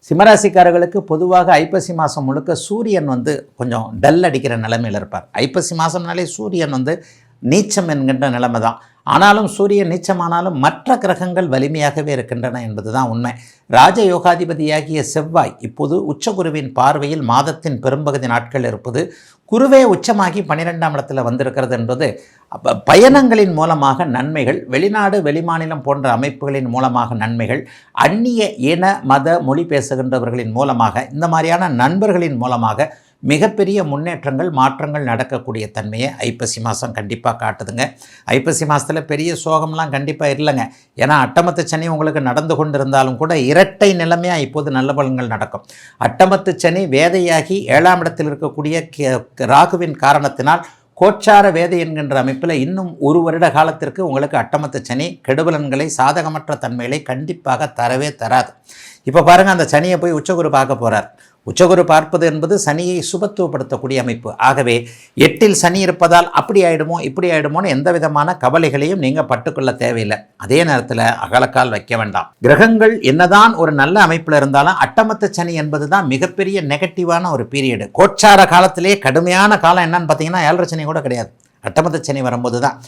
சிம்மராசிக்காரர்களுக்கு பொதுவாக ஐப்பசி மாதம் முழுக்க சூரியன் கொஞ்சம் டல் அடிக்கிற நிலைமையில் இருப்பார். ஐப்பசி மாதம்னாலே சூரியன் நீச்சம் என்கின்ற நிலைமை தான். ஆனாலும் சூரியன் நீச்சமானாலும் மற்ற கிரகங்கள் வலிமையாகவே இருக்கின்றன என்பது தான் உண்மை. ராஜயோகாதிபதியாகிய செவ்வாய் இப்போது உச்சகுருவின் பார்வையில் மாதத்தின் பெரும்பகுதி நாட்கள் இருப்பது, குருவே உச்சமாகி 12ஆம் இடத்துல வந்திருக்கிறது என்பது பயணங்களின் மூலமாக நன்மைகள், வெளிநாடு வெளிமாநிலம் போன்ற அமைப்புகளின் மூலமாக நன்மைகள், அந்நிய இன மத மொழி பேசுகின்றவர்களின் மூலமாக, இந்த மாதிரியான நண்பர்களின் மூலமாக மிகப்பெரிய முன்னேற்றங்கள் மாற்றங்கள் நடக்கக்கூடிய தன்மையை ஐப்பசி மாதம் கண்டிப்பாக காட்டுதுங்க. ஐப்பசி மாதத்தில் பெரிய சோகம்லாம் கண்டிப்பாக இல்லைங்க. ஏன்னா அட்டமத்து சனி உங்களுக்கு நடந்து கொண்டு இருந்தாலும் கூட இரட்டை நிலைமையாக இப்போது நல்ல பலன்கள் நடக்கும். அட்டமத்து சனி வேதையாகி 7ஆம் இடத்தில் இருக்கக்கூடிய ராகுவின் காரணத்தினால் கோச்சார வேதை என்கின்ற அமைப்பில் இன்னும் 1 வருட காலத்திற்கு உங்களுக்கு அட்டமத்து சனி கெடுபலன்களை, சாதகமற்ற தன்மைகளை கண்டிப்பாக தரவே தராது. இப்போ பாருங்கள், அந்த சனியை போய் உச்சகுரு பார்க்க போகிறார். உச்சகுரு பார்ப்பது என்பது சனியை சுபத்துவப்படுத்தக்கூடிய அமைப்பு. ஆகவே 8இல் சனி இருப்பதால் அப்படி ஆகிடுமோ இப்படி ஆகிடுமோன்னு எந்த விதமான கவலைகளையும் நீங்கள் பட்டுக்கொள்ள தேவையில்லை. அதே நேரத்தில் அகலக்கால் வைக்க வேண்டாம். கிரகங்கள் என்னதான் ஒரு நல்ல அமைப்பில் இருந்தாலும் அட்டமத்து சனி என்பது தான் மிகப்பெரிய நெகட்டிவான ஒரு பீரியடு. கோச்சார காலத்திலே கடுமையான காலம் என்னன்னு பார்த்தீங்கன்னா 7.5 சனி கூட கிடையாது. அட்டமத்து சனி வரும்போது தான்